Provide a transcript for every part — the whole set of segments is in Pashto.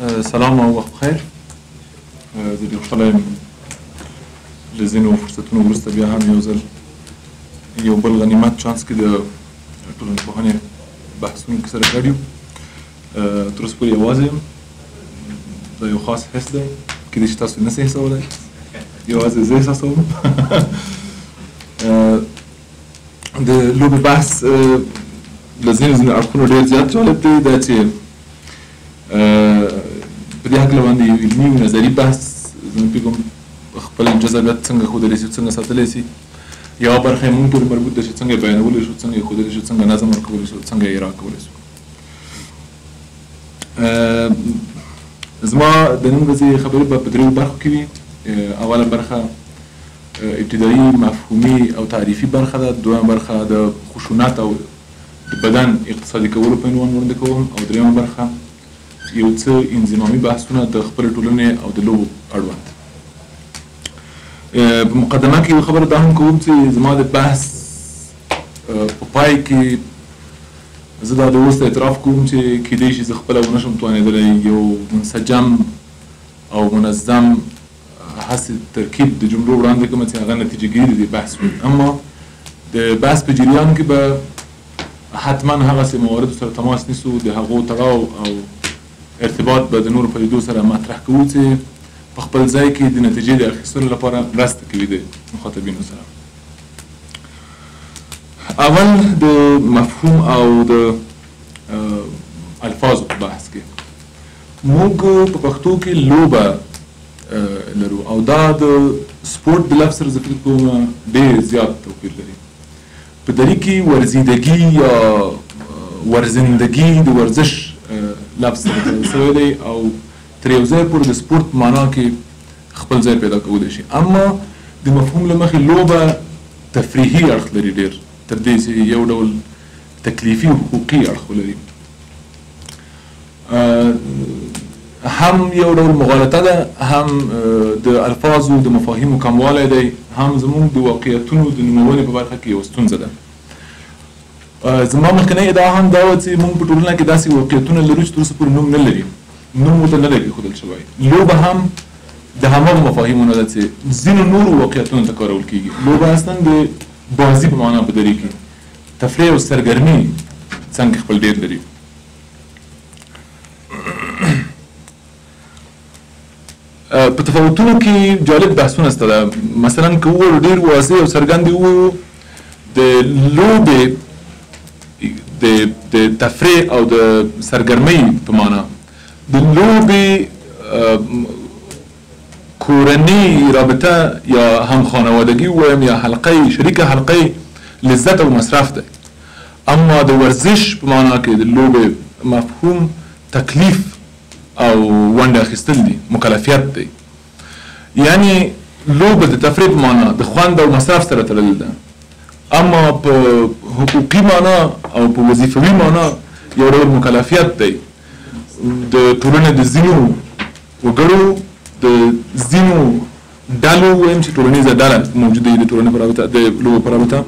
سلام او وخت بخیر. زه ډېر خوشحاله یم له ځینو فرصتونو وروسته بیا هم یو ځل یو بل غنیمت چانس کې د ټولنپوهنې بحثونو کې سره ګډ یو. تر اوسه پورې یوازې یم. دا یو خاص حس دی، کیدای شي تاسو نسئ احساسولی، یوازې زه احساسوم. د لوبې بحث له ځینو اړخونو ډېر زیات جالب دی. دا چې په دې هکله باندې یو علمي او نظري بحث زه نه پوهېږم خپل جذابیت څنګه ښودلی شي، څنګه ساتلی شي. یوه برخه یې مونږ پورې مربوط ده چې څنګه یې بیانولی شو، څنګه یې ښودلی شو، څنګه نظم ورکولی شو، څنګه یې راکولی شو. زما د نن ورځې خبرې به په دریو برخو کې وي. اوله برخه ابتدایي مفهومي او تعریفي برخه ده، دویمه برخه د خشونت او د بدن اقتصادي کولو په عنوان وړاندې کوم، او دریمه برخه یو څه انضمامي بحثونه د خپلې ټولنې او د لوبو اړوند. په مقدمه کې یو خبره دا هم کوم چې زما د بحث په پای کې زه دا د اوس اعتراف کوم چې کیدای شي زه خپله ونه شم توانېدلی یو منسجم او منظم هسې ترکیب د جملو وړاندې کړم چې هغه نتیجه ګیري د دې بحث وي. اما د بحث په جریان کې به حتما هغسې مواردو سره تماس نیسو، د هغو تړاو او ارتباط به د نورو پدیدو سره مطرح کوو چې په خپل ځای کې د نتیجې د اخیستلو لپاره مرسته کوي د مخاطبینو سره. اول د مفهوم او د الفاظو په بحث کې موږ په پښتو کې لوبه لرو او دا د سپورت د لفظ سره زه فکر کوم ډېر زیات توپیر لري. په دري کې ورزیدګي یا ورزندګي د ورزش لفظ سره تړل شوی دی او تر یو ځای پورې د سپورت په معنا کې خپل ځای پیدا کولی شي. اما د مفهوم له مخې لوبه تفریحي اړخ لري ډېر، تر دې چې یو ډول تکلیفي او حقوقي اړخ ولري. هم یو ډول مغالطه ده، هم د الفاظو د مفاهیمو کموالی دی، هم زموږ د واقعیتونو د نومونې په برخه کې یوه ستونزه ده. زما مخکنۍ ادعا هم دا وه چې موږ په ټولنه کې داسې واقعیتونه لرو چې تر اوسه پورې نوم نه لري، نوم ورته نه لري ښودل شوی. لوبه هم د هماغو مفاهیمو نه ده چې ځینو نورو واقعیتونو ته کارول کېږي. لوبه اصلا د بازي په معنا په دري کې تفریح او سرګرمي څنګه خپل ډېر لري. په تفاوتونو کې جالب بحثونه شته ده. مثلا که ووایو ډېر واضح او څرګند ووایو د لوبې د تفریح او د سرګرمۍ په معنا د لوبې کورنۍ رابطه یا هم خانوادگی ووایم یا حلقه شریک حلقه لذت او مصرف دی. اما د ورزش په معنا کې د لوبې مفهوم تکلیف او ونډه اخیستل دي، مکلفیت دی. یعنی لوبه د تفریح په معنا د خوند او مصرف سره تړلې ده، اما په حقوقي معنا او په وظیفوي معنا یو ډول مکلفیت دی. د ټولنې د ځینو وګړو د ځینو ډلو وایم چې ټولنیزه ډله موجوده وي د ټولنې په رابطه د لوبو په رابطه.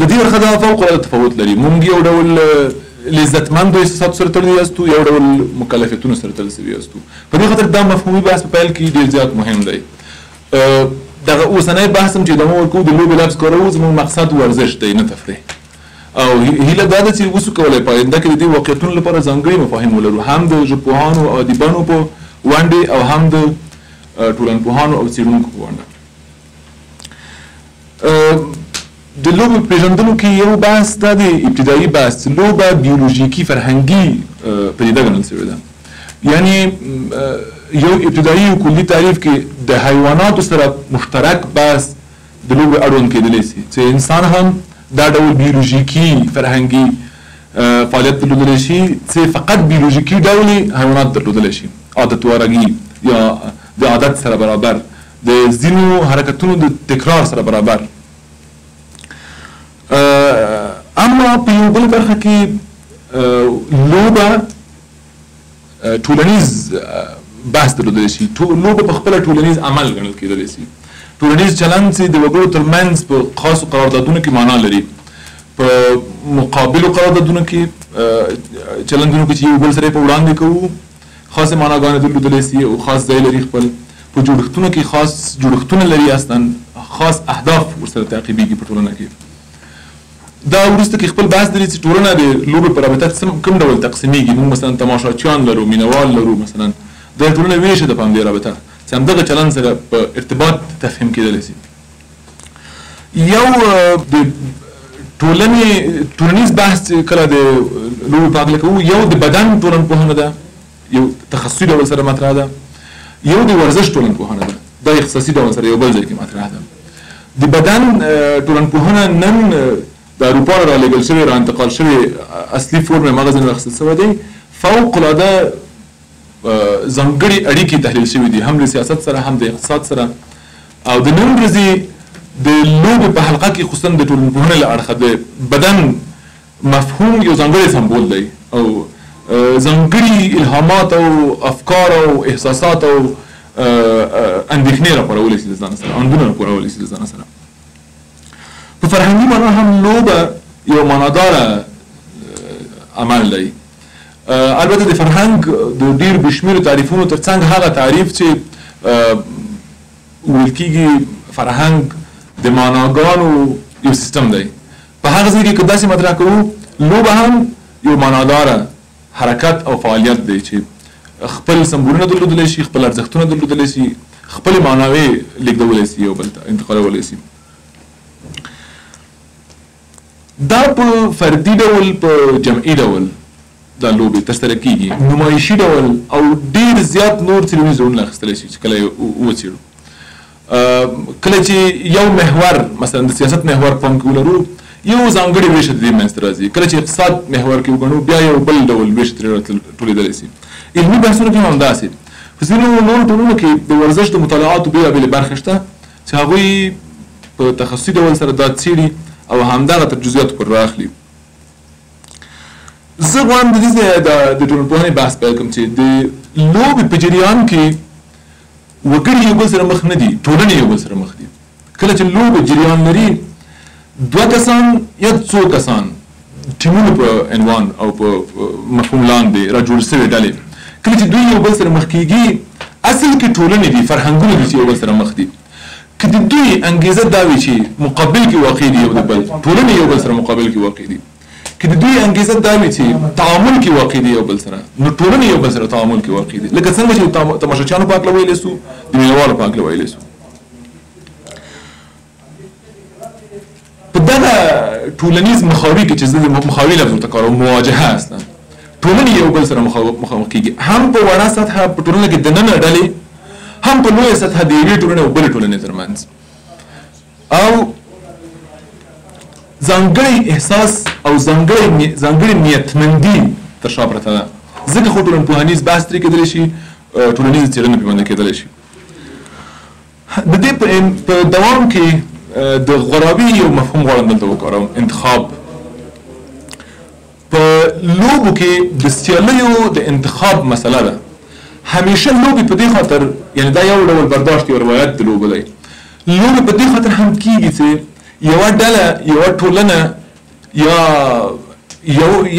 له دې ورخه دا فوق العاده تفاوت لري. موږ یو ډول لذتمندو احساساتو سره تړلي یاستو، یو ډول مکلفیتونو سره تړل سوي یاستو. په دې خاطر دا مفهومي بحث په پیل کې ډېر زیات مهم دی. دغه اوسنی بحث هم چې ادامه ورکوو د لوبې لفظ کاروو، زموږ مقصد ورزش دی نه تفریح. او هیله دا ده چې اوسو کولی په آینده کې د دې واقعیتونو لپاره ځانګړي مفاهیم ولرو، هم د ژبپوهانو او ادیبانو په ونډې او هم د ټولنپوهانو او څېړونکو په ونډه. د لوبو پېژندلو کې یو بحث دا دی، ابتدایي بحث، لوبه بیولوژیکي فرهنګي پدیده ګڼل شوې ده. یعنی یو ابتدایي او کلي تعریف کې د حیواناتو سره مشترک بحث د لوبې اړوند کېدلی شي چې انسان هم دا ډول بیولوژیکي فرهنګي فعالیت درلودلی شي چې فقط بیولوژیکي ډول حیوانات درلودلی شي، عادت وارګي یا د عادت سره برابر، د ځینو حرکتونو د تکرار سره برابر. اما په یو بل برخه کې لوبه ټولنیز بحث درلودلی شي. لوبه په خپله ټولنیز عمل ګڼل کېدلی شي، ټولنیز چلند چې د وګړو ترمنځ په خاصو قراردادونو کې معنا لري. په مقابلو قراردادونو کې چلندونو کې چې یو بل سره په وړاندې کوو خاصه معناګانې درلودلی سي او خاص ځای لري خپل په جوړښتونو کې خاص جوړښتونه لري اصلا خاص اهداف ورسره تعقیبېږي په ټولنه کې دا وروسته کې خپل بحث لري چې ټولنه د لوبې په رابطه کوم ډول تقسیمېږي موږ مثلا تماشاچیان لرو مینوال لرو مثلا دا ټولنه ویشي ده په همدې رابطه چې همدغه چلند سره په ارتباط تفهیم کېدلی سي یو د ټولنیز بحث کله د لوبې په هکله کوو یو د بدن ټولنپوهنه ده یو تخصصي ډول سره مطرح ده یو د ورزش ټولنپوهنه ده دا اختصاصي ډول سره یو بل ځای کې مطرح ده د بدن ټولنپوهنه نن د اروپا نه رالېږل شوې را انتقال شوې اصلي فورم یې مغز نه اخیستل شوی دی فوق العاده ځانګړي اړیکې تحلیل شوي دي هم د سیاست سره هم د اقتصاد سره او د نن ورځې د لوبې په حلقه کې خصوصا د ټولنپوهنې له اړخه د بدن مفهوم یو ځانګړی سمبول دی او ځانګړي الهامات او افکار او احساسات او اندېښنې راپارولی شي د ځان سره اندونه راپارولی شي د ځان سره په فرهنګي معنا هم لوبه یو معناداره عمل دی البته د فرهنګ د ډېر بشمېرو تعریفونو ترڅنګ هغه تعریف چې ویل کېږي فرهنګ د معناګانو یو سیستم دی په هغه ځای کې که داسې مطرح کوو لوبه هم یو معناداره حرکت او فعالیت دی چې خپل سمبولونه درلودلی شي خپل ارزښتونه درلودلی شي خپلې معناوې لیږدولی شي یو بل ته انتقالولی شي دا په فردي ډول په جمعي ډول دا لوبې ترسره کېږي نمایشي ډول او ډېر زیات نور څېړنیز ډولونه اخیستلی شي چې کله یې وڅېړو کله چې یو محور مثلا د سیاست محور پام کې ولرو یو ځانګړې ویشه د دې منځته راځي کله چې اقتصاد محور کې وګڼو بیا یو بل ډول ویشه ترې ټولېدلی شي علمي بحثونو کې هم همداسې په ځینو نورو ټولنو کې د ورزش د مطالعاتو بېلابېلې برخې شته چې هغوی په تخصصي ډول سره دا څېړي او همدغه تر جزئیاتو پر راخلي زه غواړم د دې ځایه د ټولنپوهنې بحث پیل کړم چې د لوبې په جریان کې وګړي یو بل سره مخ نه دي ټولنې یو بل سره مخ دي کله چې لوبه جریان لري دوه کسان یا څو کسان ټیمونه په عنوان او په مفهوم لاندې را جوړ شوې ډلې کله چې دوی یو بل سره مخ کېږي اصل کې ټولنې دي فرهنګونه دي چې یو بل سره مخ دي که د دوی انګیزه دا وي چې مقابل کې واقع دي یو د بل ټولنې یو بل سره مقابل کې واقع دي که د دوی انګیزه دا وي چې تعامل کې واقع دي یو بل سره نو ټولنې یو بل سره تعامل کې واقع دي لکه څنګه چې تماشاچیانو په هکله ویلی سو د مینوالو په هکله ویلی سو په دغه ټولنیز مخاوي کې چې زه د مخاوي لفظ ورته کاروم مواجهه اصلا ټولنې یو بل سره مخامخ کېږي هم په وړه سطحه په ټولنه کې دننه ډلې هم په لویه سطحه د یوې ټولنې او بلې ټولنې ترمنځ او ځانګړی احساس او ځانګړې نیتمندي تر شا پرته ده ځکه خو ټولنپوهنیز بحث ترې کېدلی شي ټولنیزه څېړنه پرې باندې کېدلی شي د دې په دوام کې د غرابي یو مفهوم غواړم دلته وکاروم انتخاب په لوبو کې د سیالیو د انتخاب مسله ده همیشه لوبې په دې خاطر یعنی دا یو ډول برداشت یو روایت د لوبو دی لوبې په دې خاطر هم کېږي چې یوه ډله یوه ټولنه یا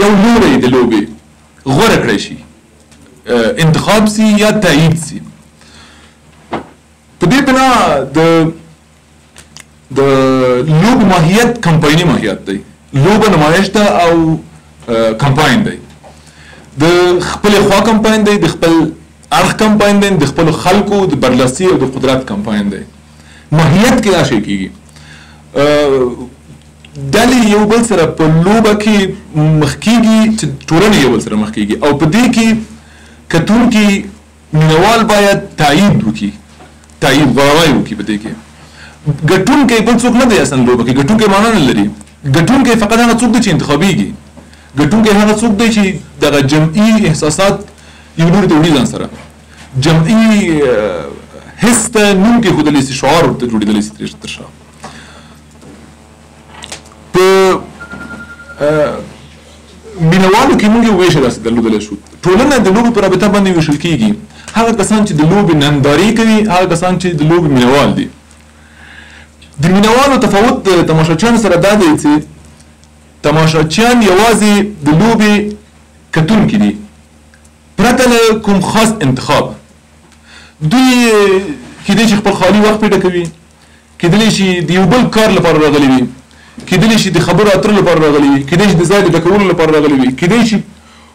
یو لوری د لوبې غوره کړی شي انتخاب سي یا تایید سي په دې بنا د لوب ماهیت کمپایني ماهیت دی لوبه نمایش ده او کمپاین دی د خپل خوا کمپاین دی د خپل اړخ کمپاین دی د خپل خلکو د برلاسي او د قدرت کمپاین دی ماهیت کې دا شی کېږي ډلې یو بل سره په لوبه کې مخ کېږي چې ټولنې یو بل سره مخ کېږي او په دې کې کتونکي مینوال باید تایید وکړي تایید غوراوی وکړي په دې کې ګټونکی بل څوک نه دی اصلا لوبه کې ګټونکی معنا نه لري ګټونکی فقط هغه څوک دی چې انتخابېږي ګټونکی هغه څوک دی چې دغه جمعي احساسات یو لوري ته وړي ځان سره جمعي حس ته نوم کېښودلی سي شعار ورته جوړېدلی سي تر شا په مینوالو کې موږ یو ویشه داسې درلودلی شو ټولنه د لوبې په رابطه باندې ویشل کېږي هغه کسان چې د لوبې نندارې کوي هغه کسان چې د لوبې مینوال دي د مینوالو تفاوت د تماشاچیانو سره دا دی چې تماشاچیان یوازې د لوبې کتونکي دي پرته له کوم خاص انتخاب. دوی کیدای شي خپل خالي وخت پیدا کوي، کیدای شي د یو بل کار لپاره راغلي وي، کیدای شي د خبرو اترو لپاره راغلي وي، کیدای شي د ځای د ډکولو لپاره راغلي وي، کیدای شي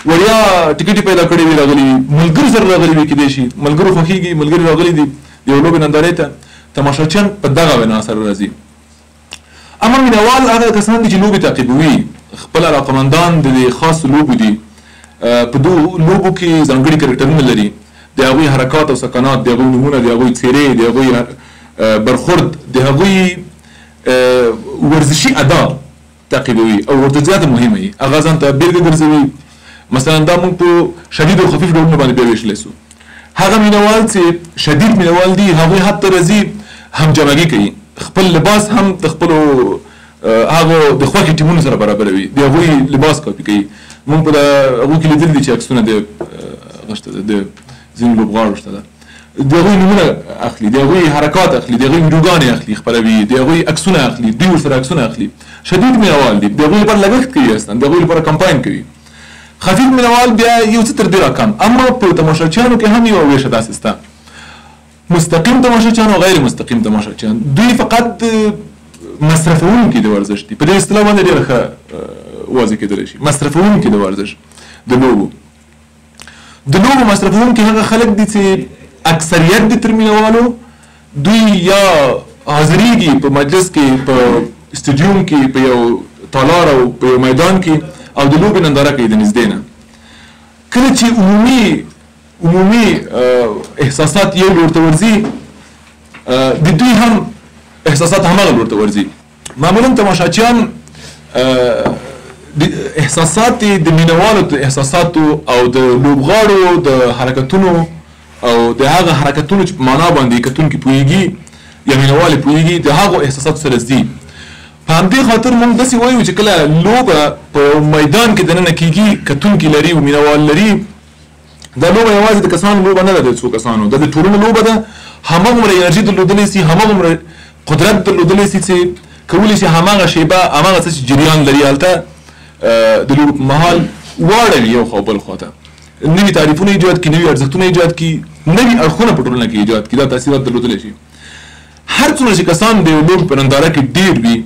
وړیا ټیکټ پیدا کړی وي راغلي وي، ملګرو سره راغلي وي، کیدای شي ملګرو خوښیږي ملګري راغلي دي د یو لوبې نندارې ته. تماشاچیان په دغه بنا سره راځي. اما مینوال هغه کسان دي چې لوبې تعقیبوي، خپل علاقمندان د خاص لوبو دي، په دو لوبو کې ځانګړي کرکټرونه لري، د هغوی حرکات او سکنات، د هغوی نومونه، د هغوی څیرې، د هغوی برخورد، د هغوی ورزشي ادا تعقیبوي او ورته زیاته مهمه وي. هغه ځان ته بیلګه ګرځوي. مثلا دا موږ په شدید او خفیف ډولونه باندې بیا ویشلی سو. هغه مینوال چې شدید مینوال دي هغوی حتی راځي همجمعګي کوي، خپل لباس هم د خپلو هغو د خوښې ټیمونو سره برابروي، د هغوی لباس کاپي کوي. موږ په هغوی کې لیدلي دي چې عکسونه د ځینو لوبغاړو شته ده، د هغوی نومونه اخلي، د هغوی حرکات اخلي، د هغوی ویډیوګانې اخلي خپروي، د هغوی عکسونه اخلي، دوی ورسره عکسونه اخلي. شدید مینوال دي، د هغوی لپاره لګښت کوي، اصلا د هغوی لپاره کمپاین کوي. خفیف مینوال بیا یو څه تر دې راکم. اما په تماشاچیانو کې هم یوه ویشه داسې شته، مستقیم تماشاچیان او غیر مستقیم تماشاچیان. دوی فقط مصرفونکي د ورزش دي، په دې اصطلاح باندې ډېره ښه واضح کېدلی شي. مصرفونکي د ورزش د لوبو مصرفونکي هغه خلک دي چې اکثریت دي تر مینوالو دوی یا حاضریږي په مجلس کې، په استډیوم کې، په یو تالار او په یو میدان کې او د لوبې ننداره کوي د نږدې نه. کله چې عمومي احساسات یو لور ته ورځي، د دوی هم احساسات هماغه لور ته ورځي. معمولا تماشاچیان احساسات د مینوالو د احساساتو او د لوبغاړو د حرکتونو او د هغه حرکتونو چې په معنا باندې کتونکي پوهیږي یا مینوال پوهیږي د هغو احساساتو سره ځي. په همدې خاطر موږ داسې وایو چې کله لوبه په میدان کې دننه کیږي، کتونکي لري او مینوال لري، دا لوبه یوازې د کسانو لوبه نه ده، د څو کسانو دا د ټولنو لوبه ده. هماغومره انرژي درلودلی سي، هماغومره قدرت درلودلی سي چې کولی شي هماغه شیبه هماغه څه چې جریان لري هلته د لوبو په مهال واړوي یو خوا بل خوا ته، نوي تعریفونه ایجاد کړي، نوي ارزښتونه ایجاد کړي، نوي اړخونه په ټولنه کې ایجاد کړي، دا تاثیرات درلودلی شي. هر څومره چې کسان د یو لوبې په ننداره کې ډېر وي،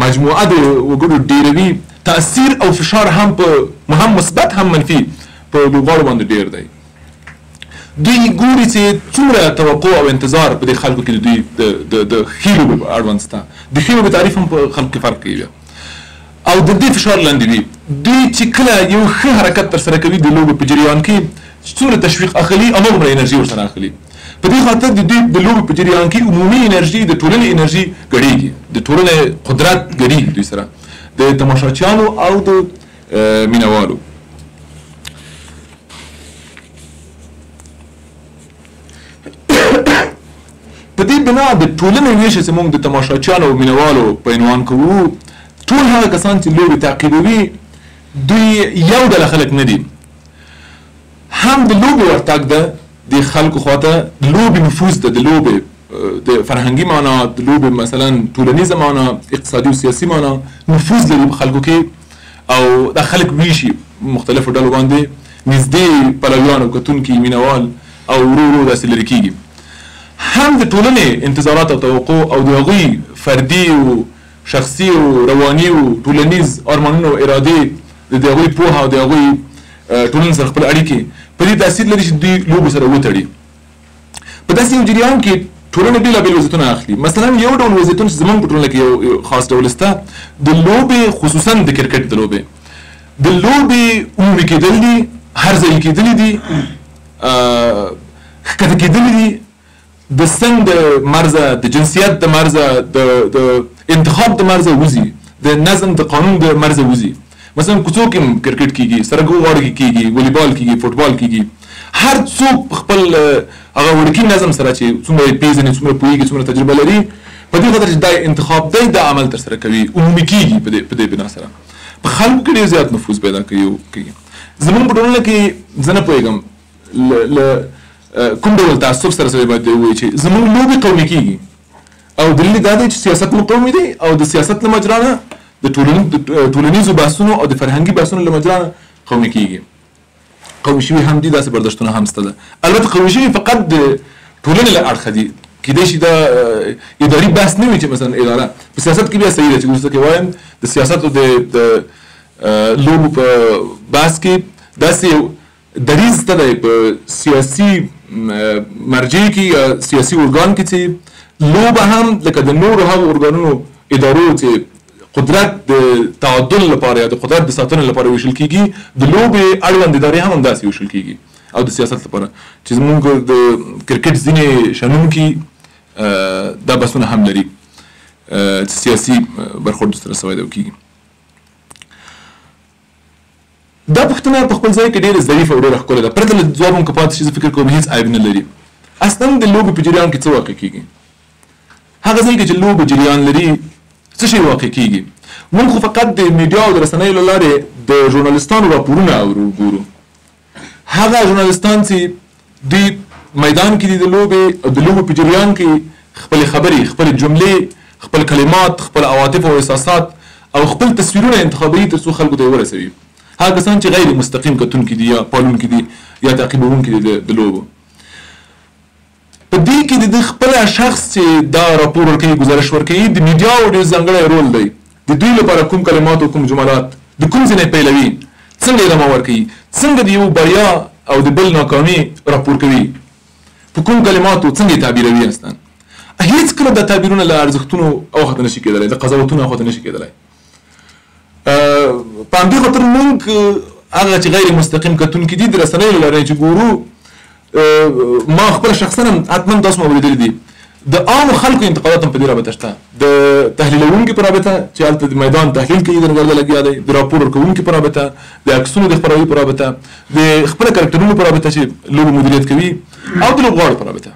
مجموعه د وګړو ډېره وي، تاثیر او فشار هم مثبت هم منفي په لوبغاړو باندې ډېر دی. دوی ګوري چې څومره توقع او انتظار په دې خلکو کې دوی د ښې لوبې په اړوند شته، د ښې لوبې تعریف هم په خلکو کې فرق کوي او د دې فشار لاندې وي. دوی چې کله یو ښه حرکت ترسره کوي د لوبې په جریان کې، څومره تشویق اخلي، هماغومره انرژي ورسره اخلي. په دې خاطر د دوی د لوبې په جریان کې عمومي انرژي د ټولنې انرژي ګډېږي، د ټولنې قدرت ګډېږي دوی سره، د تماشاچیانو او د مینوالو. په دې بنا د ټولنې ویشه چې موږ د تماشاچیانو او مینوالو په عنوان کوو، ټول هغه کسان چې لوبې تعقیبوي دوی یو ډله خلک نه دي. هم د لوبې ورتګ ده د خلکو خواته، د لوبې نفوذ ده، د لوبې د فرهنګي معنا، د لوبې مثلا ټولنیزه معنا، اقتصادي او سیاسي معنا نفوذ لري په خلکو کې او دا خلک ویشي مختلفو ډلو باندې، نږدې پلویان او کتونکي مینوال او ورو ورو داسې لرې کېږي. هم د ټولنې انتظارات او توقع او د هغوی فردي او شخصي او رواني او ټولنیز ارمانونه او ارادې، د هغوی پوهه او د هغوی ټولنې سره خپل اړیکې په دې تاثیر لري چې دوی لوبو سره وتړي. په داسې یو جریان کې ټولنه بېلابېل وضعیتونه اخلي. مثلا یو ډول وضعیتونه چې زموږ په ټولنه کې یو خاص ډول شته، د لوبې خصوصا د کرکټ د لوبې عمومي کېدل دي، هر ځای کېدلي دي، ښکته کېدلي دي، د سن د مرزه، د جنسیت د مرزه، د انتخاب د مرزه وځي، د نظم د قانون د مرزه وځي. مثلا کوڅو کې کرکټ کېږي، سرګو غاړو کې کېږي، والیبال کېږي، فوټبال کېږي. هر څوک خپل هغه وړوکي نظم سره چې څومره یې پېژني، څومره پوهېږي، څومره تجربه لري، په دې خاطر چې دا انتخاب دی، دا عمل ترسره کوي، عمومي کېږي په دې بنا سره. په خلکو کې ډېر زیات نفوذ پیدا کوي. زموږ په ټولنه کې زه نه پوهېږم کوم ډول تعصب سره سړی باید ووایي چې زموږ لوبې قومي کېږي او دلیل دا دی چې سیاست مو قومي دی او د سیاست له مجرا نه د ټولنیزو بحثونو او د فرهنګي بحثونو له مجرا قومي کیږي. قومي شوي هم دي، داسې برداشتونه هم شته ده. البته قومي شوي فقط د ټولنې له اړخه دي، کیدای شي دا اداري بحث نه وي چې مثلا اداره په سیاست کې بیا صحیح ده چې وروسته کې وایم د سیاست او د لوبو په بحث کې داسې یو دریځ شته دی په سیاسي مرجع کې یا سیاسي ارګان کې چې لوبه هم لکه د نورو هغو ارګانونو ادارو چې قدرت د تعادل لپاره یا د قدرت د ساتنې لپاره ویشل کیږي، د لوبې اړوند ادارې هم همداسې ویشل کیږي او د سیاست لپاره چې زموږ د کرکټ ځینې شنونکي دا بحثونه هم لري چې سیاسي برخورد سره سوی دی کیږي. دا پوښتنه په خپل ځای کې ډېره ظریفه او ډېره ښکلې ده. پرته له ځواب هم که پاتې شي زه فکر کوم هېڅ عیب نه لري. اصلا د لوبې په جریان کې څه واقع کیږي؟ هغه ځای کې چې لوبې جریان لري څه شی واقع کیږي؟ موږ خو فقط د میډیا او د رسنیو له لارې د ژورنالستانو راپورونه اورو ګورو. هغه ژورنالستان چې د میدان کې دي د لوبې په جریان کې خپل خبرې، خپل جملې، خپل کلمات، خپل عواطف او احساسات او خپل تصویرونه انتخابوي تر څو خلکو ته یې ورسوي. هغه کسان چې غیر مستقیم کتونکي دي یا پالونکي دي یا تعقیبونکي دي د لوبو، په دې کې د خپل شخص چې دا راپور ورکوي، گزارش ورکوي، د میډیا او ډېر ځانګړی رول دی. د دوی لپاره کوم کلمات او کوم جملات د کوم ځای نه پیلوي، څنګه ادامه ورکوي، څنګه د یو بریا او د بل ناکامي راپور کوي، په کوم کلماتو څنګه یې تعبیروي. اصلا هیڅ کله د تعبیرونه له ارزښتونو اوخته نشي کېدلی، د قضاوتونو اوخته نشي کېدلی. په همدې خاطر موږ هغه چې غیر مستقیم کتونکي دي د رسنیو له لارې چې ګورو، ما خپله شخصا حتما تاسو مو اورېدلي دي د عامو خلکو انتقادات هم په دې رابطه شته، د تحلیلونکي په رابطه چې هلته د میدان تحلیل کوي د نګرده لګیا دی، د راپور ورکوونکي په رابطه، د عکسونو د خپروي په رابطه، د خپله کرکټرونو په رابطه چې لوبو مدیریت کوي او د لوبغاړو په رابطه.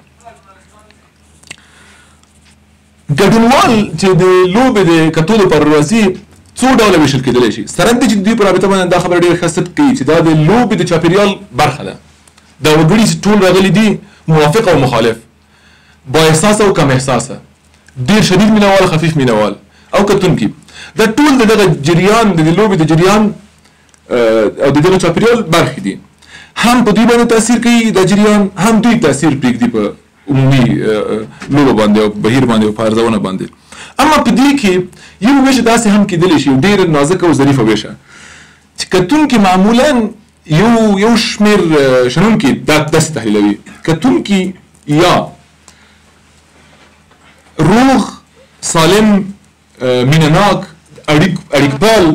ګډونوال چې د لوبې د کتو لپاره راځي څو ډوله ویشل کېدلی شي. سره دې چې د دوی په رابطه باندې دا خبره ډېر ښه صدق کوي چې دا د لوبې د چاپېریال برخه ده. دا وګړي چې ټول راغلي دي موافق او مخالف، با احساسه او کم احساسه، ډېر شدید مینوال، خفیف مینوال او کتونکي، دا ټول د دغه جریان د لوبې د جریان او د دغه چاپېریال برخې دي. هم په دوی باندې تاثیر کوي دا جریان، هم دوی تاثیر پرېږدي په عمومي لوبه باندې او بهیر باندې او په ارزونه باندې. اما په دې کې یو ویشه داسې هم کېدلی شي، ډېره نازکه او ظریفه ویشه چې کتونکي معمولا یو شمېر شنونکي داسې تحلیلوي. کتونکي یا روغ، سالم، مینه‌ناک، اړیکپال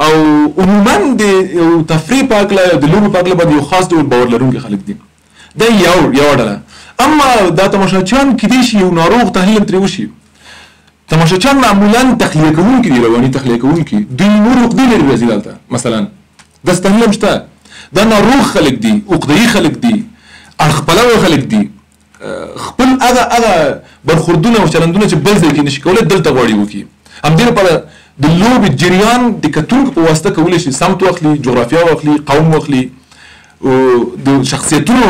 او عموما د تفریح په هکله د لوبو په هکله باندې یو خاص ډول باور لرونکي خلک دي. دا یوه ډله. اما دا تماشاچیان کیدای شي یو ناروغ تحلیل هم ترې وشي. تماشاچیان معمولا تخلیه کوونکي دي، رواني تخلیه کوونکي، دوی نور عقدې لري راځي دلته مثلا. داسې تحلیل هم شته. دا ناروغ خلک دي، عقده‌يي خلک دي، اړخ پلوه خلک دي، خپل هغه برخوردونه او چلندونه چې بل ځای کې نشي کولی دلته غواړي وکړي. همدې لپاره د لوبې جریان د کتونکو په واسطه کولی شي سمت واخلي، جغرافیه واخلي، قوم واخلي، د شخصیتونو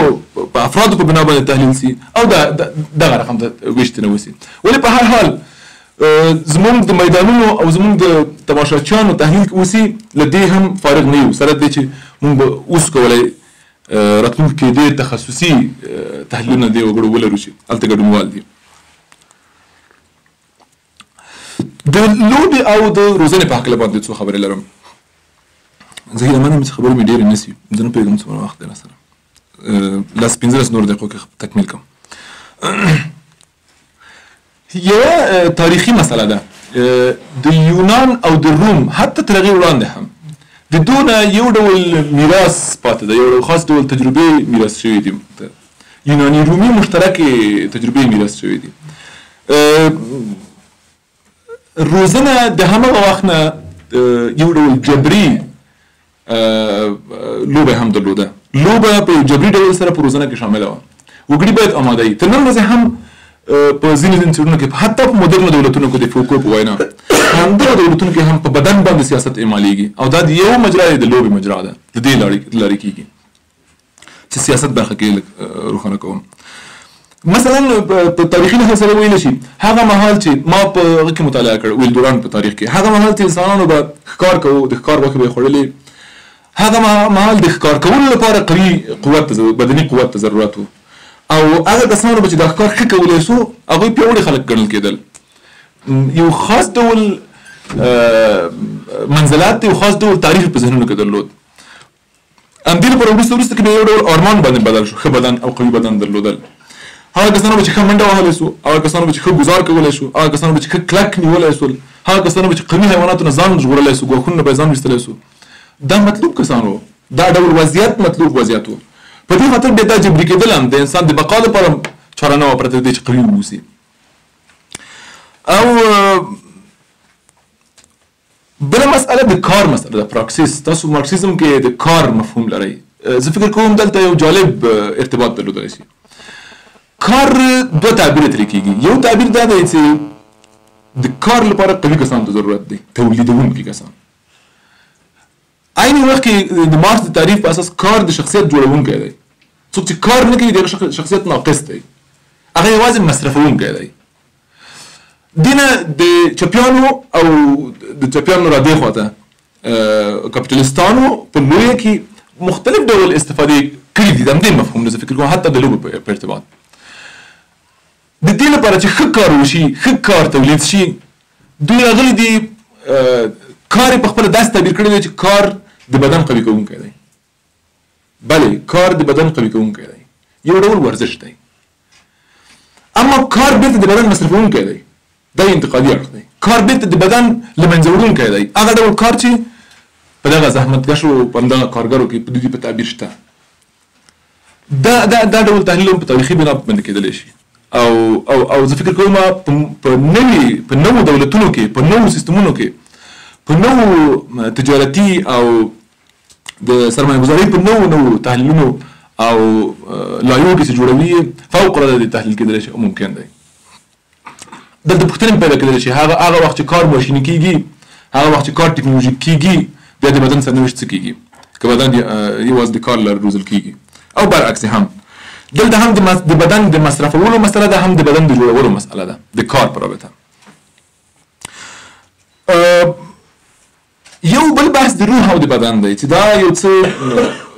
په افرادو په بنا باندې تحلیل سي او دغه رقم ته ویشتنه وسي. ولې په هر حال زمونږ د میدانونو او زمونږ د تماشاچیانو تحلیل وسي له دې هم فارغ نه یو، سره دې چې مونږ به اوس کولی راتلونکي کې ډېر تخصصي تحلیلونه دې وګړو ولرو چې هلته ګډونوال دي. د لوبې او د روزنې په هکله باندې څو خبرې لرم. زه هیله منم چې خبرې مې ډېرې نه سي، زه نه پوهېږم څومره وخت دی راسره، لس 15 نورو دقیقو کې تکمیل کړم. یوه تاریخي مسله ده. د یونان او د روم حتی تر هغې وړاندې هم د دونه یو ډول میراث پاتې ده، یو ډول خاص ډول تجربې میراث شوي دي، یوناني رومي مشترکې تجربې میراث شوي دي. روزنه د همغه وخت نه یو ډول جبري لوبه هم درلوده. لوبه په جبري ډول سره په روزنه کې شامله وه. وګړي باید آماده وي. تر نن ورځې هم په ځینې څېړنو کې حتی په مدرنو دولتونو کې د فوکو په وینا همدغه دولتونو کې هم په بدن باندې سیاست اعمالیږي او دا د یو مجرا د لوبې مجرا ده. د دې لارې کېږي چې سیاست برخه کې روښانه کوم. مثلا په تاریخي لحاظ سره ویل شي هغه مهال چې ما په هغه کې مطالعه کړ ویل دوران په تاریخ کې هغه مهال چې انسانانو به ښکار کوو د ښکار غوښې به یې خوړلې هغه مهال د ښکار کولو لپاره قوي قوت بدني قوت ته ضرورت و او هغه کسانو به چې دا ښکار ښه کولی سو هغوی پیاوړي خلک ګڼل کېدل یو خاص ډول منزلات یو خاص ډول تاریخ په ذهنونو کې درلود همدې لپاره وروسته کې به یو ډول ارمان باندې بدل شو ښه بدن او قوي بدن درلودل هغه کسانو به چې ښه منډه وهلی سو هغه کسانو به چې ښه ګزار کولی شو هغه کسانو به چې ښه کلک نیولی سول هغه کسانو به چې قوي حیواناتو نه ځان ژغورلی سو ګواښونو نه به یې ځان ویستلی سو دا مطلوب کسان وو دا ډول وضعیت مطلوب وضعیت و په دې خاطر بیا دا جبري کېدل هم د انسان د بقا لپاره چاره نه وه پرته د دې چې قوي واوسي او بله مسئله د کار مسئله ده پراکسیس تاسو مارکسیزم کې د کار مفهوم لرئ زه فکر کوم دلته یو جالب ارتباط درلودلی شي کار دوه تعبیر ترې کېږي یو تعبیر دا دی چې د کار لپاره قوي کسانو ته ضرورت دی تولیدونکي کسان عین وخت کې د مارکس د تعریف په اساس کار د شخصیت جوړونکی دی څوک چې کار نه کوي د شخصیت ناقص دی هغه یوازې مصرفونکی دی دینه د چپیانو او د چپیانو را دې خواته کپیټلیستانو په لویه کې مختلف ډول استفادې کړي دي د همدې مفهوم نه زه فکر کوم حتی د لوبو په ارتباط د دې لپاره چې ښه کار وشي ښه کار تولید شي دوی راغلي دي کار یې په خپله داسې تعبیر کړی دی چې کار د بدن قوي کوونکی دی بلې کار د بدن قوي کوونکی دی یو ډول ورزش دی اما کار بیرته د بدن مصرفونکی دی دا انتقادي اړخ دی کار بیرته د بدن له منځه وړونکی دی هغه ډول کار چې په دغه زحمتکشو په همدغه کارګرو کې په دوی په تعبیر شته دا ډول تحلیل هم په تاریخي بنا باندې کېدلی شي او زه فکر کوم په نوو دولتونو کې په نوو سیستمونو کې په نوو تجارتي او د سرمایه ګزارۍ په نوو تحلیلونو او لایو کې چې جوړوي فوق العاده تحلیل کېدلی شي ممکن دی دلته پوښتنې پیدا کېدلی شي هغه وخت چې کار ماشیني کېږي هغه وخت چې کار ټکنالوژیک کېږي بیا د بدن سرنوشت څه کېږي که بدن یوازې د کار لپاره روزل کېږي او برعکس هم دلته هم د بدن د مصرفولو مسله ده هم د بدن د جوړولو مسله ده د کار په رابطه یو بل بحث د روح او د بدن دی چې دا یو څه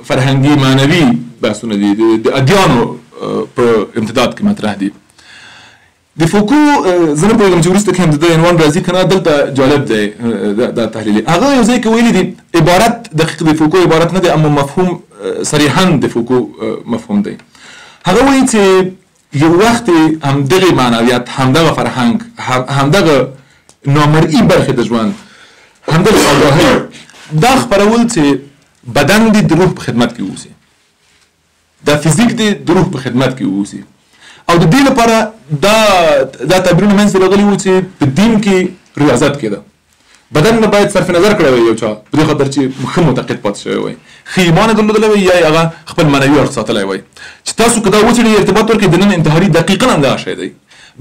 فرهنګي معنوي بحثونه دي د ادیانو په امتداد کې مطرح دي د فوکو زه نه پوهېږم چې وروسته کې هم د ده عنوان راځي که نه دلته جالب دی دا تحلیل هغه یو ځای کې ویلي دي عبارت دقیق د فوکو عبارت نه دی اما مفهوم صریحا د فوکو مفهوم دی هغه وایي چې یو وخت همدغه معنویت همدغه فرهنګ همدغه نامرئي برخې د ژوند همدغه آگاهي دا خپرول چې بدن دې د روح په خدمت کې واوسي دا فزیک دې د روح په خدمت کې واوسي او د دې لپاره دا تعبیرونه منځته راغلي وو چې په دین کې ریاضت کېده بدن نه باید صرف نظر کړی وي یو چا په دې خاطر چې ښه معتقد پاتې شوی وی ښه ایمان یې درلودلی وی یا یې هغه خپل معنوي اړخ ساتلی وی چې تاسو که دا وڅېړئ ارتباط ورکړئ د نن انتحاري دقیقا همدغه شی دی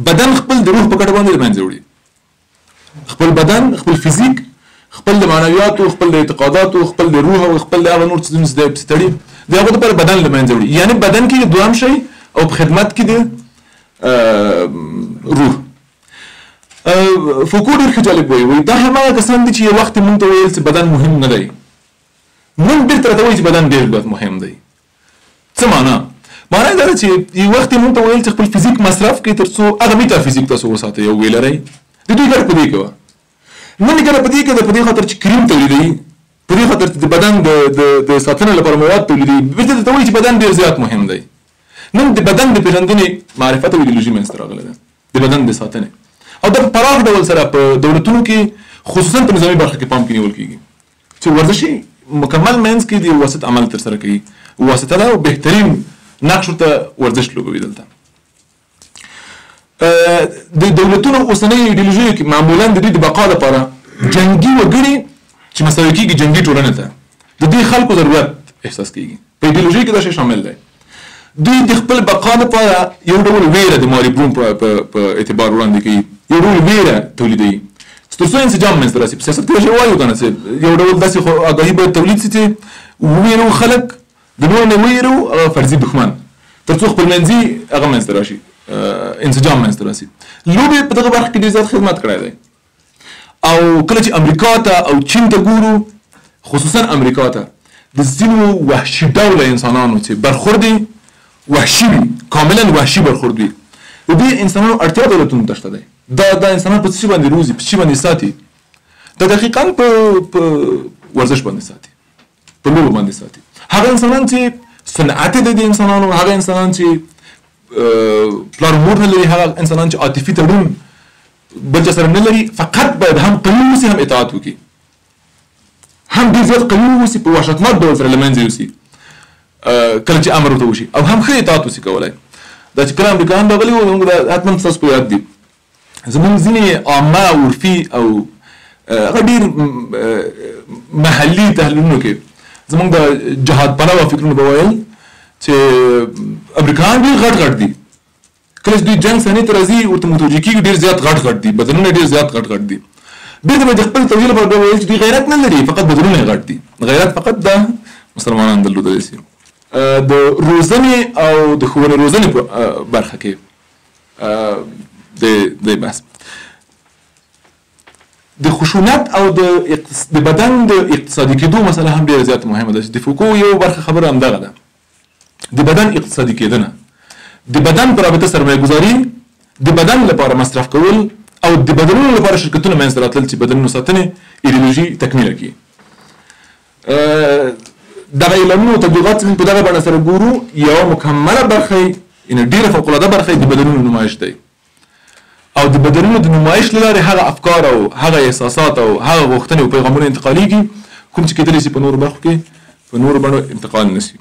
بدن خپل د روح په ګټه باندې له منځه وړي خپل بدن خپل فزیک خپل د معنویاتو خپل د اعتقاداتو خپل د روح او خپل د هغه نور څیزونه چې دی پسې تړي د هغو دپاره بدن له منځه وړي یعنې بدن کې دویم شی او په خدمت کې د روح فوکو ډېر ښه جالب وایي دا هماغه کسان دي چې یو وخت مونږ ته ویل چې بدن مهم نه دی نن بېرته راته وایي چې بدن ډېر مهم دی څه معنا معنا یې دا ده چې یو وخت مونږ ته ویل چې خپل فزیک مصرف کړئ تر څو هغه میتافزیک تاسو وساتئ او ویې لرئ د دوی ګټه په دې کې وه نن ګټه په دې کې ده په دې خاطر چې کریم تولیدوي په دې خاطر چې د بدن د ساتنې لپاره مواد تولیدوي بېرته درته وایي چې بدن ډېر زیات مهم دی نن د بدن د پېژندنې معرفت او ایډیولوژي منځته راغله ده د بدن د ساتنې او دا په پراخ ډول سره په دولتونو کې خصوصا په نظامي برخه کې پام کې نیول کېږي چې ورزشي مکمل منځ کې د واسط عمل ترسره کوي واسطه ده او بهترین نقش ورته ورزش لوبوي دلته د دولتونو اوسنۍ ایډیولوژیو کې معمولا د دوی د بقا لپاره جنګي وګړي چې مساوي کېږي جنګي ټولنې ته د دې خلکو ضرورت احساس کېږي په ایډیولوژي کې دا شی شامل دی دوی د خپل بقا لپاره یو ډول ویره د ماربون په اعتبار وړاندې کوي یو ډول ویره تولیدوي چې تر څو انسجام منځته راسي په سیاست کې دا شی وایو که نه چې یو ډول داسې آګاهي باید تولید شي چې وویرو خلک د نورو نه ویرو فرضي دښمن تر څو خپلمنځي هغه منځته راشي انسجام منځته راسي. لوبې په دغه برخه کې ډېر زیات خدمت کړی دی او کله چې امریکا ته او چین ته ګورو، خصوصا امریکا ته، د ځینو وحشي ډوله انسانانو چې برخورد وحشي وي، کاملا وحشي برخورد وي، د دې انسانانو اړتیا دولتونو ته شته دی. دا انسانان په څه باندې روزي، په څه باندې ساتي؟ دا دقیقاً په ورزش باندې ساتي، په لوبو باندې ساتي. هغه انسانان چې صنعت دي د انسانانو، هغه انسانان چې پلار مور نه لري، هغه انسانان چې عاطفي تړون بل چا سره نه لري، فقط باید هم قوي اوسي هم اطاعت وکړي، هم ډېر زیات قوي اوسي، په وحشتناک ډول سره له منځه یوسي کله چې امر ورته وشي، او هم ښه اطاعت وسي کولی. دا چې کله امریکایان راغلي وو، زموږ حتما ستاسو په یاد دي، زموږ ځینې عامه عرفي او هغه ډېر محلي تحلیلونو کې زموږ د جهاد پلوه فکرونه به ویل چې امریکایان ډېر غټ غټ دي، کله چې دوی جنګ صحنې ته راځي ورته متوجه کېږي ډېر زیات غټ غټ دي، بدنونه ډېر زیات غټ غټ دي. بېرته به د خپل توجیه لپاره بیا ویل چې دوی غیرت نه لري، فقط بدنونه یې غټ دي. غیرت فقط د مسلمانانو درلودلی سي. د روزنې او د ښوونې روزنې په برخه کې د بحث د خشونت او د بدن د اقتصادي کېدو مسله هم ډېره زیاته مهمه ده. د فوکو یو برخه خبره همدغه ده، د بدن اقتصادي کېدنه، د بدن په رابطه سرمایه ګذاري، د بدن لپاره مصرف کول او د بدنونو لپاره شرکتونه منځته راتلل چې بدنونو ساتنې ایډیولوژي تکمیله کړي. دغه اعلانونو او تبلیغات چې موږ په دغه بڼه سره ګورو، یوه مکمله برخه یعنې ډېره فوقالعاده برخه د بدنونو نمایش دی، او د بدنونو د نمایش له لارې هغه افکار او هغه احساسات او هغه غوښتنې او پیغامونه انتقالېږي کوم چې کېدلی شي په نورو برخو کې په نورو بڼو انتقال نه شي.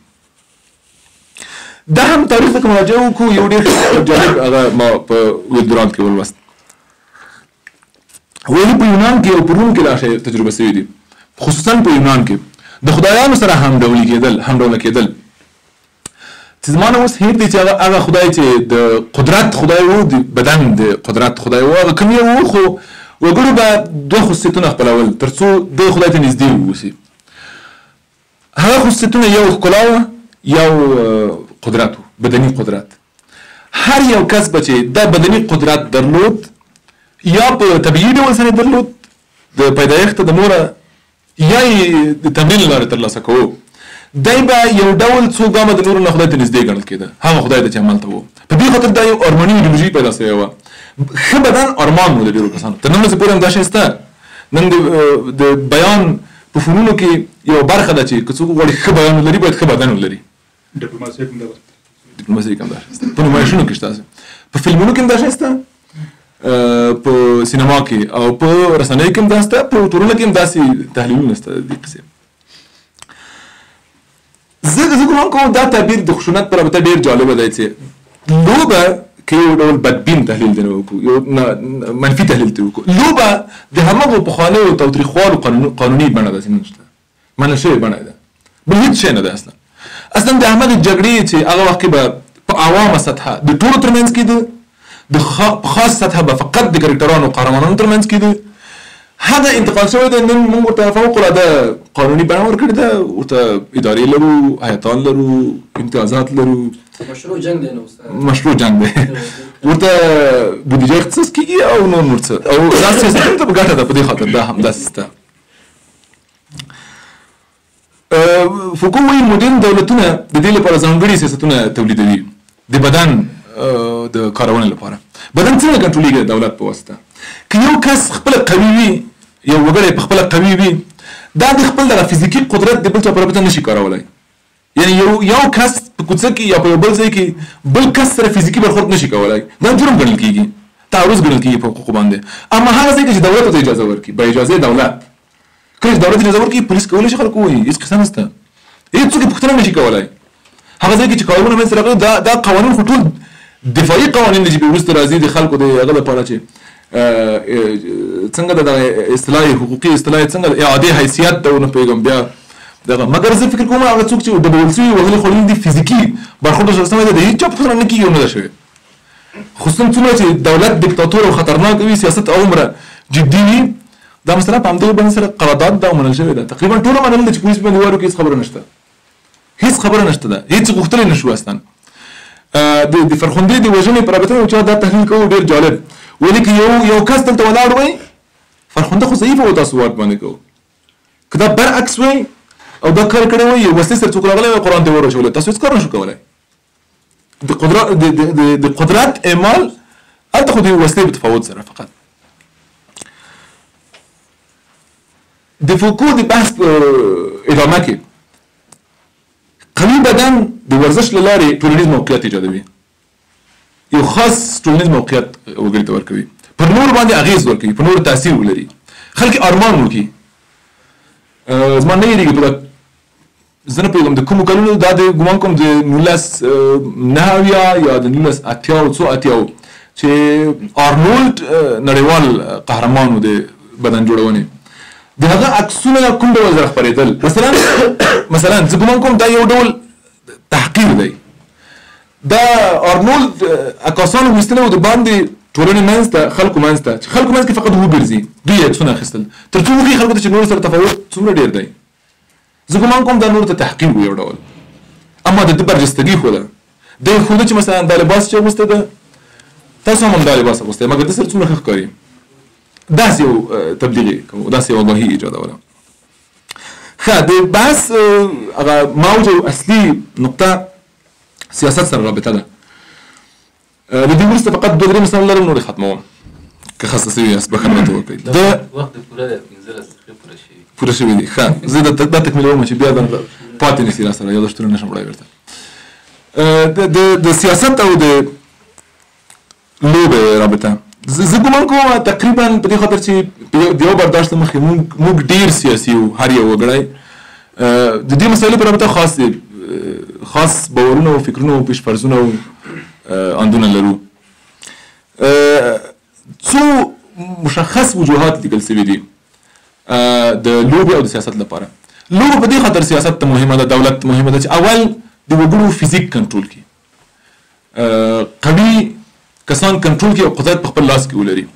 دا هم تاریخ ته که مراجعه وکړو، یو ډېر جالب هغه ما په ویلدورانت کې ولوست، ویلي په یونان کې او په روم کې دا شی تجربه شوي دي، خصوصا په یونان کې د خدایانو سره هم ډوله کېدل چې زما نه اوس هېر دی چې هغه خدای چې د قدرت خدای و، د بدن د قدرت خدای و، هغه کوم یو و، خو وګړو به دوه خصوصیتونه خپلول تر څو دغه خدای ته نږدې واوسي. هغه خصوصیتونه یو ښکلا وه، یو قدرت و، بدني قدرت. هر یو کس به چې دا بدني قدرت درلود، یا په طبیعي ډول سره درلود د پیدایښت د موره، یا یې د تمرین له لارې ترلاسه کوو، دی به یو ډول څو ګامه د نورو نه خدای ته نږدې ګڼل کېده، هغه خدای ته چې همالته و. په دې خاطر دا یو ارماني ایډیولوژي پیدا شوې وه. ښه بدن ارمان و د ډېرو کسانو، تر نن ورځې پورې هم دا شی شته. نن د بیان په فنونو کې یو برخه ده چې که څوک غواړي ښه بیان ولري باید ښه بدن ولري. ډیپلوماسي کې هم دا شی شته، په نمایشونو کې شته، په فلمونو کې هم دا شی شته، په سینما کې او په رسنیو کې هم دا شته، په ټولنه کې هم داسې تحلیلونه شته د دې قصې. زه ګمان کوم دا تعبیر د خشونت په رابطه ډېر جالبه دی چې لوبه که یو ډول بدبین تحلیل دی وکړو، یو منفي تحلیل دی وکړو، لوبه د همغو پخوانیو تاوتریخوالو قانوني بڼه ده چې نشته، منل شوې بڼه ده، بل هېڅ شی نه ده. اصلا د همغې جګړې چې هغه وخت کې به په عوامه سطحه د ټولو ترمنځ کېده، په خاص سطحه به فقط د کرکټرانو او قهرمانانو ترمنځ کېده، هغه انتقال شوی دی. نن موږ ورته فوقالعاده قانوني بڼه ورکړې ده، ورته ادارې لرو، هیاتان لرو، امتیازات لرو، مشروع جنګ دی، ورته بودیجه اختصاص کېږي او نور څه، او دا سیاستونو ته په ګټه ده. په دې خاطر دا همداسې شته. فوکو وایي مډرن دولتونه د دې لپاره ځانګړي سیاستونه تولیدوي د بدن د کارونې لپاره. بدن څنګه کنټرولېږي د دولت په واسطه؟ که یو کس خپله قوي وي، یو وګړی په خپله قوي وي، دا د خپل دغه فزیکي قدرت د بل چا په رابطه نشي کارولی. یعنې یو کس په کوڅه کې یا په یو بل ځای کې بل کس سره فزیکي برخورد نشي کولی، دا جرم ګڼل کېږي، تعرض ګڼل کېږي په حقوقو باندې. اما هغه ځای کې چې دولت ورته اجازه ورکړي، به اجازې دولت، کله چې دولت اجازه ورکړي پولیس کولی شي خلک ووایي، هېڅ قصه نشته، هېڅوک یې پوښتنه نشي کولی. هغه ځای کې چې قانونونه منځته راغلي، دا قوانین خو ټول دفاعي قوانین دي چې وروسته راځي د خلکو د هغه لپاره چې څنګه د اصطلاحي حقوقي اصطلاحي څنګه د اعادې حیثیت ته ونه پوهېږم بیا دغه. مګر زه فکر کوم هغه څوک چې ډبول شوي وهلي خوړلي دي فزیکي برخورد سره سمه ده، د هېچ چا پوښتنه نه کېږي او نه ده شوې. خصوصا څومره چې دولت دیکتاتور او خطرناک وي، سیاست هغومره جدي وي. دا مسله په همدغه باندې سره قرارداد ده او منل شوې ده، تقریبا ټوله منل ده چې پولیس باندې وارو کې هېڅ خبره نشته، هېڅ خبره نشته ده، هېڅ غوښتلی نه شو اصلا. د فرخندې د وژنې په رابطه چې دا تحلیل کوو ډېر جالب ولې که یو کس دلته ولاړ وای فرخنده خو ضعیفه و تاسو واک باندې کوو که دا برعکس وای او دا کار کړی وای یو وسلې سره څوک راغلی وای قرآن ته ورچولی تاسو هېڅ کار نه شو کولی د قدرت اعمال هلته خو د وسلې په تفاوت سره فقط د فوکو د بحث ادامه کې قوي بدن د ورزش له لارې ټولنیز موقعیت ایجادوي یو خاص ټولنیز موقعیت وګړي ته ورکوي پر نور باندې اغیز ورکوي په نور تاثیر ولري خلک ارمان وکړي زما نه یېرېږي په زه نه پوهېږم د کومو کلونو دا د ګمان کوم د 1990 یا د 1980 چې آرنولډ نړیوال قهرمان و د بدن جوړونې د هغه عکسونه کوم ډول سره خپرېدل مثلا زه ګمان کوم دا یو ډول تحقیر دی دا آرنولډ عکاسانو ویستلی و د باندې ټولنې منځ ته خلکو منځ ته چې خلکو منځ کې فقط وګرځي دوی عکسونه اخیستل تر څو وښیي خلکو ته چې نور سره تفاوت څومره ډېر دی زه ګمان کوم دا نور ته تحقیر و یو ډول اما د ده برجستګي ښوده دی ښوده چې مثلا دا لباس چې اغوستی ده تاسو هم دا لباس اغوستی مګر ده سره څومره ښه ښکاري داسې یو تبلیغ کوو داسې یو آګاهي ایجادوله ښه د بحث هغه موج او اصلي نقطه سیاست سره رابطه ده له دې وروسته فقط دوه درې مثالونه لرم نور یې ختموم که خسته سوي یاست بخښنه راته وکړئ وخت پوره دی 15 دقیقې پوره شوي دي ښه زه دا تکمیلوم چې بیا پاتې نشي را سره یادښتونه نشم وړی ورته د سیاست او د لوبې رابطه زه ګمان کوم تقریبا په دې خاطر چې د یو برداشت مخکې موږ ډېر سیاسي یو هر یو وګړی د دې مسایلو په رابطه خاص باورونه او فکرونه او پیشفرضونه او اندونه لرو څو مشخص وجوهات لیکل سوي دي د لوبې او د سیاست لپاره لوبه په دې خاطر سیاست ته مهمه ده دولت مهمه ده چې اول د وګړو فزیک کنټرول کړي قوي کسان کنټرول کړي او قدرت په خپل لاس کې ولري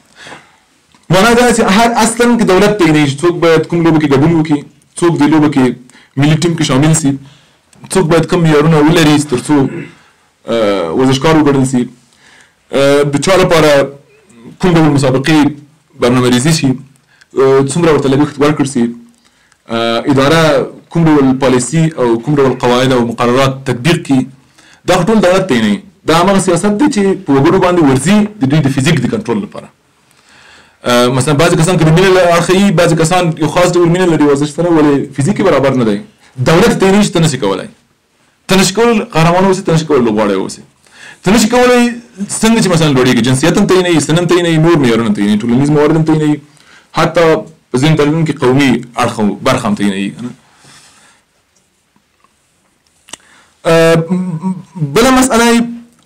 معنا دا چې هر اصلا کې دولت ته نه څوک باید کوم لوبه کې ګډون وکړي څوک د لوبه کې ملي ټیم کې شامل سي څوک باید کوم معیارونه ولري تر څو ورزشکار وګڼل سي د چا لپاره کوم ډول مسابقې برنامه‌ریزي شي څومره ورته لګښت ورکړل سي اداره کوم ډول پالیسي او کوم ډول قواعد او مقررات تطبیق کړي دا ټول دولت ته نه دا هغه سیاست دی چې په وګړو باندې ورځي د دوی د فزیک د کنټرول لپاره مثلا بعضې کسان که د مینې له اړخه وي بعضې کسان یو خاص ډول مینه لري ورزش سره ولې فزیکي برابر نه دی دولت ته یې نه شي ته نشي کولی ته نشي کولی قهرمان اوسې ته نشي کولی لوبغاړی اوسې ته نشي کولی څنګه چې مثلا لوړېږي جنسیت هم ته یې نه وي سن هم ته یې نه وي نور معیارونه ته یې نه وي ټولنیز موارد هم ته یې نه وي حتی په ځینو تعلیمونو کې قومي اړخ برخه هم ته یې نه وي بله مسئله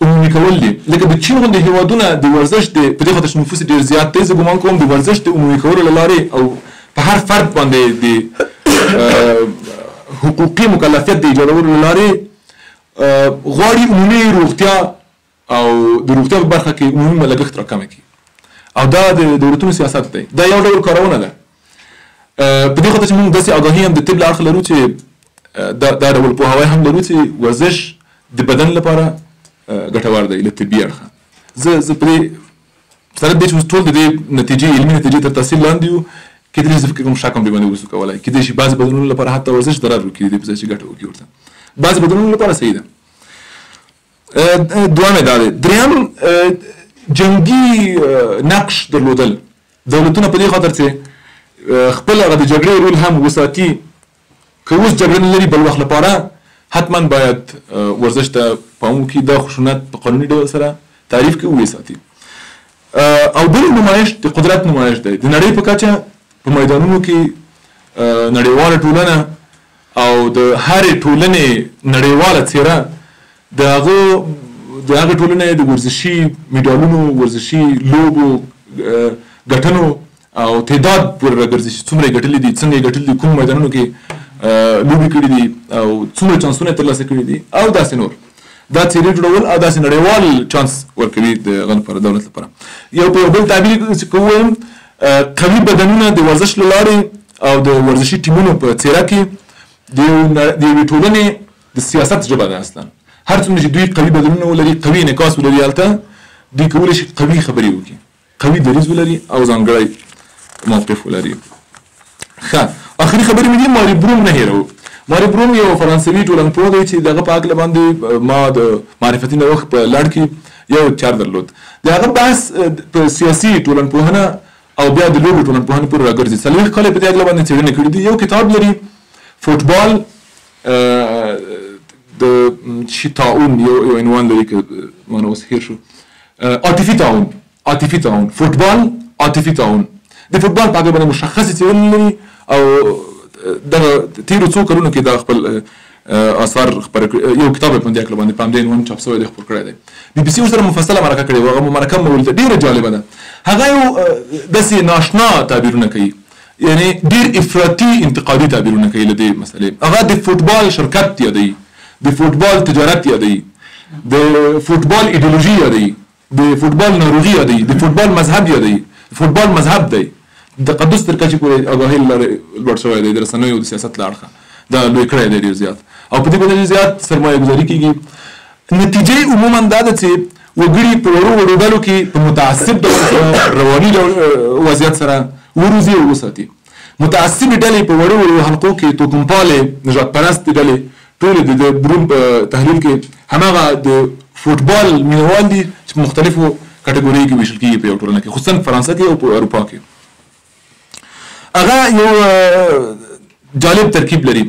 عمومي کول دي لکه د چین غوندې هېوادونه د ورزش د په دې خاطر چې نفوس ډېر زیات دی زه ګمان کوم د ورزش د عمومي کولو له لارې او په هر فرد باندې د حقوقي مکلفیت د ایجادولو له لارې غواړي عمومي روغتیا او د روغتیا په برخه کې عمومي لګښت راکمه کړي او دا د دولتونو سیاست دی دا یو ډول کارونه ده په دې خاطر چې موږ داسې آګاهي هم د طب له اړخه لرو چې دا ډول پوهاوی هم لرو چې ورزش د بدن لپاره ګټور دی له طبي اړخه زه په دې سره دې چې ټول د دې نتیجې علمي نتیجې تر تحصیل لاندې یو کېدلی زه فکر کوم شک هم باندې وسو کولی کېدای شي بعضې بدنونو لپاره حتی ورزش ضرر وکړي دې په ځای چې ګټه وکړي ورته بعضې بدنونو لپاره صحیح ده دویمه دا دی دریم جنګي نقش درلودل دولتونه په دې خاطر چې خپل هغه د جګړې رول هم وساتي که اوس جګړه نه لري بل وخت لپاره حتما باید ورزش ته پام وکړي دا خشونت په قانوني ډول سره تعریف کړي او وساتي او بل نمایش د قدرت نمایش دی د نړۍ په کچه په میدانونو کې نړیواله ټولنه او د هرې ټولنې نړیواله څیره د هغه ټولنې د ورزشي میډالونو ورزشي لوبو ګټنو او تعداد پورې راګرځي چې څومره یې ګټلي دي څنګه یې ګټلي دي کوم میدانونو کې لوبې کړي دي او څومره چانسونه یې ترلاسه کړي دي او داسې نور دا څیرې جوړول او داسې نړیوال چانس ورکوي د هغه لپاره دولت لپاره یو په بل تعبیر چې کوم قوي بدنونه د ورزش له لارې او د ورزشي ټیمونو په څیره کې د یوې ټولنې د سیاست ژبه ده اصلا هر څومره چې دوی قوي بدلونه ولري، قوي انعکاس ولري، هلته دوی کولی شي قوي خبرې وکړي، قوي دریځ ولري او ځانګړی موقف ولري. ښه آخري خبرې مې دي ماري بروم نه هېروو. ماري بروم یو فرانسوي ټولنپوه دی چې دغه په هکله باندې ما د معرفتي نوښت په لړ کې یو چار درلود. د هغه بحث په سیاسي ټولنپوهنه او بیا د لوبو ټولنپوهنې پورې راګرځي. 40 کاله په دې هکله باندې څېړنې کړي دي. یو کتاب لري فوټبال د شي تعاون، یو عنوان لري که مانه اوس هېر شو، عاطفي تعاون، فوټبال عاطفي تعاون. د فوټبال په هکله باندې مشخصې څېړنې لري او دغه تیرو څو کلونو کې دا خپل آثار خپاره کړي. یو کتاب په دې هکله باندې په همدې عنوان چاپ شوی دی، خپور کړی دی. بي بي سي ورسره مفصله مرکه کړې وه. هغه مرکه مې ولیده، ډېره جالبه ده. هغه یو داسې ناشنا تعبیرونه کوي، یعنی ډېر افراطي انتقادي تعبیرونه کوي له دې مسئلې. هغه د فوټبال شرکت یادوي، د فوټبال تجارت یادوي، د فوټبال ایډیولوژي یادوي، د فوټبال ناروغي یادوي، د فوټبال مذهب یادوي. فوټبال مذهب دی، د تقدس تر کچې پورې آګاهي لوړ شوی دی، د رسنیو او د سیاست له اړخه دا لوی کړی دی ډېر زیات، او په دې باندې زیات سرمایه ګذاري کېږي. نتیجې عموما دا ده چې وګړي په وړو وړو ډلو کې په متعصب ډول سره رواني وضعیت سره وروزي او وساتي. متعصبې ډلې په وړو وړو حلقو کې توکمپالې نژاد پرستې ډلې ټولې د بروم په تحلیل کې هماغه د فوټبال مینوال دي چې په مختلفو کټګوریو کې ویشل کېږي په یو ټولنه کې، خصوصا فرانسه کې او په اروپا کې. هغه یو جالب ترکیب لري.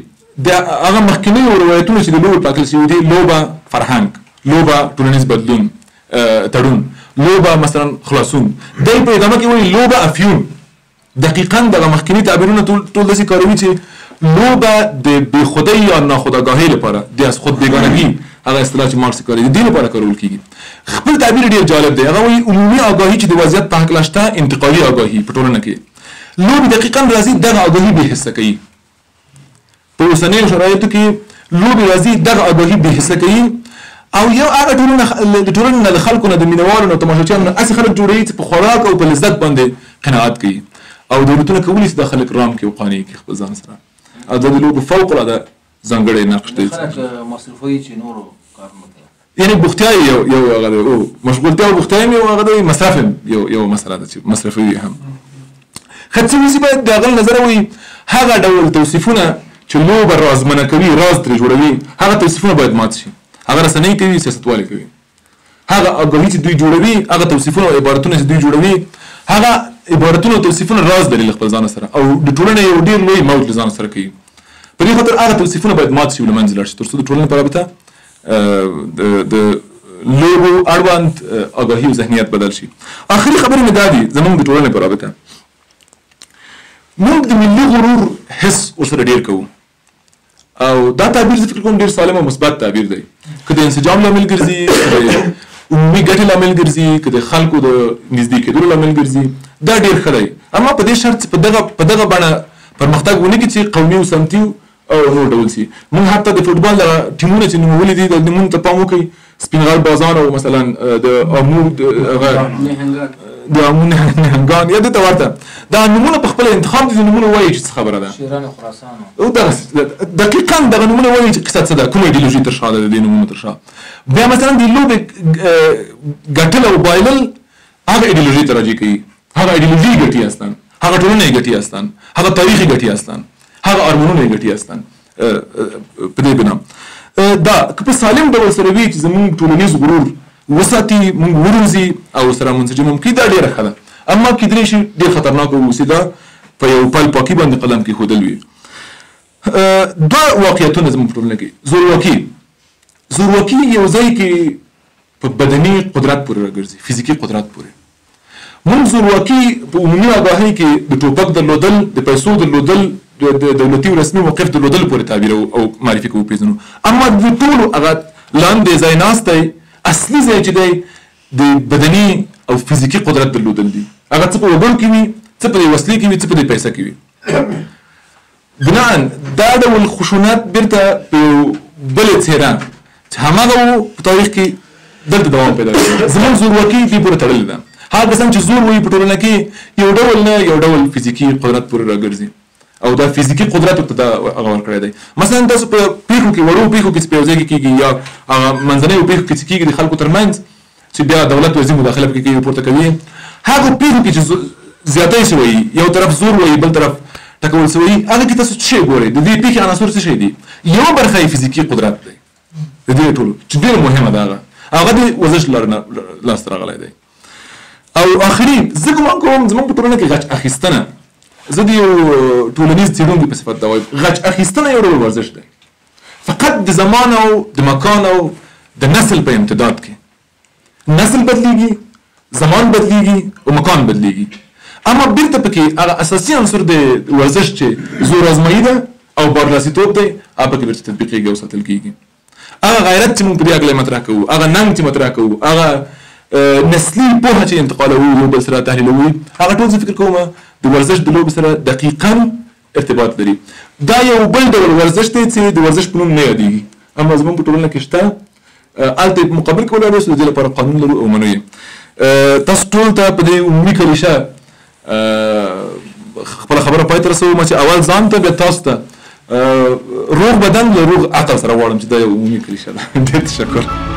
د هغه مخکینیو روایتونو چې د لوبو ټاکل شوي دي، لوبه فرهنګ، لوبه ټولنیز بدلون، تړون، لوبه مثلا خلاصون، دی په ادامه کې وایي لوبه افیون. دقیقا دغه مخکینی تعبیرونه ټول داسې کاروي چې لوبه د بېخودۍ یا ناخودآګاهۍ لپاره، د از خود بېګانګي هغه اصطلاح چې مارکس کاروي، د دې لپاره کارول کېږي. خپل تعبیر ډېر جالب دی. هغه وایي عمومي آګاهي چې د وضعیت په هکله شته، انتقالي آګاهي په ټولنه کې. لوبې دقیقا راځي دغه آګاهي بې حسه کوي. په اوسنیو شرایطو کې لوبې راځي دغه آګاهي بې حسه کوي، او یو هغه د ټولنې نه د خلکو نه د مینوالو نه تماشاچیانو نه هسې خلک جوړوي چې په خوراک او په لذت باندې قناعت کوي، او دولتونه کولی شي دا خلک رام کړي او قانع کړي خپل ځان سره. او دا د لوبو فوق العاده ځانګړی نقش دی. خلک مصرفوي چې نورو کارونه کوي، یعنی بوختیا یو هغه دی، او مشغولتیا او بوختیا یو هغه دی، مصرف یو مسله ده چې مصرفوي هم. ښه باید د هغه نظر وایي هغه ډول توصیفونه چې لوبه رازمنه کوي، راز ترې جوړوي، هغه توصیفونه باید مات شي. هغه رسنۍ کوي، سیاستوالې کوي. هغه آګاهي چې دوی جوړوي، هغه توصیفونه او عبارتونه چې دوی جوړوي، هغه عبارتونه او توصیفونه راز لري له خپل ځان سره، او د ټولنې یو ډېر لوی موج له ځان سره کوي. په دې خاطر هغه توصیفونه باید مات شي او له منځه لاړ شي، تر څو د ټولنې په رابطه د لوبو اړوند آګاهي او ذهنیت بدل شي. آخري خبرې مې دا دي زموږ د ټولنې په رابطه. موږ د ملي غرور حس ورسره ډېر کوو، او دا تعبیر زه فکر کوم ډېر سالم او مثبت تعبیر دی. که د انسجام لامل ګرځي، که د عمومي ګټې لامل ګرځي، که د خلکو د نږدې کېدلو لامل ګرځي، دا ډېر ښه دی. اما په دې شرط چې په دغه بڼه پرمختګ ونه کړي چې قومي او سمتي او نور ډول شي. موږ حتی د فوټبال دغه ټیمونه چې نومولي دي، د نومونو ته پام وکړئ، سپینغال بازان او مثلا د امو د امو نهنګان یا دته ورته دا نومونه په خپل انتخاب دي، نومونه وایي چې څه خبره ده، شیران خراسان او دقیقا دغه نومونه وایي چې قصه څه ده، کومه ایډیولوژي تر شا ده د دې نومونو تر شا. بیا مثلا د لوبې ګټل او بایلل هغه ایډیولوژي ته راجع کوي، هغه ایډیولوژي ګټي هستن، هغه ټولنې ګټي هستن، هغه تاریخي ګټي هستن، هغه ارمانونه ګټي هستن. په دې بنا دا که په سالم ډول سره وي چې زموږ ټولنیز غرور وساتي، موږ وروزي او سره منسجم هم کړي، دا ډېره ښه ده. اما کېدلی شي ډېر خطرناک واوسي، دا په یو پل پاکي باندې قلم کېښودل وي. دوه واقعیتونه زموږ په ټولنه کې. زورواکي یو ځای کې په بدني قدرت پورې راګرځي، فزیکي قدرت پورې. موږ زورواکي په عمومي آګاهۍ کې د ټوپک درلودل، د پیسو درلودل، د دولتي او رسمي موقف درلودل پورې تعبیر او معرفي کوو پېژنو. اما د ټولو هغه لاندې ځای ناستی اصلي ځای چې دی د بدني او فزیکي قدرت درلودل دي. هغه څه په وګړو کې وي، څه په دې وسلې کې وي، څه په دې پیسه کې وي. بناً دا ډول خشونت بیرته په یو بلې څېره چې هماغه و په تاریخ کې دلته دوام پیدا کوي. زموږ زورواکي دې پورې تړلې ده. هغه کسان چې زور وایي په ټولنه کې یو ډول نه یو ډول فزیکي قدرت پورې راګرځي، او دا فزیکي قدرت ته دا هغه ورکړی دی. مثلا تاسو په پیښو کې وړو پیښو کې چې په یو ځای کې کېږي یا هغه منځنیو پیښو کې چې کېږي د خلکو ترمنځ چې بیا دولت وزیر مداخله پکې کوي پورته کوي، هغه پیښو کې چې زیاتی شوی یو طرف زور وایي بل طرف ټکول شوی، هغه کې تاسو څه ګورئ؟ د دې پیښې عناصر څه شي دي؟ یو برخه یې فزیکي قدرت دی د دې ټولو چې ډېر مهمه ده، هغه د ورزش لاره لاسته راغلی دی. او آخري زه ګمان کوم زموږ په ټولنه کې غچ اخیستنه، زه د یو ټولنیز څېړونکي په صفت دا وایم، غچ اخیستنه یو ډول ورزش دی، فقط د زمان او د مکان او د نسل په امتداد کې. نسل بدلیږي، زمان بدلیږي او مکان بدلیږي، اما بیرته پکې هغه اساسي عنصر د ورزش چې زور آزمایي ده او بارلاسیتوب دی، هغه پکې بیرته تطبیقېږي او ساتل کېږي. هغه غیرت چې موږ په دې هکله مطرح کوو، هغه ننګ چې مطرح کوو، هغه نسلي پوهه چې انتقالوو یو بل سره تحلیلوو، هغه ټول زه فکر کوم د ورزش د لوبې سره دقیقاً ارتباط لري. دا یو بل ډول ورزش دی چې د ورزش په نوم نه یادېږي، اما زموږ په ټولنه کې شته، هلته په مقابل کې ولاړ اوسو، د دې لپاره قانون لرو او منو یې. تاسو ټول ته په دې عمومي کلیشه خپله خبره پای ته رسوم چې اول ځان ته بیا تاسو ته روغ بدن له روغ عقل سره غواړم چې دا یو عمومي کلیشه ده. ډېر تشکر.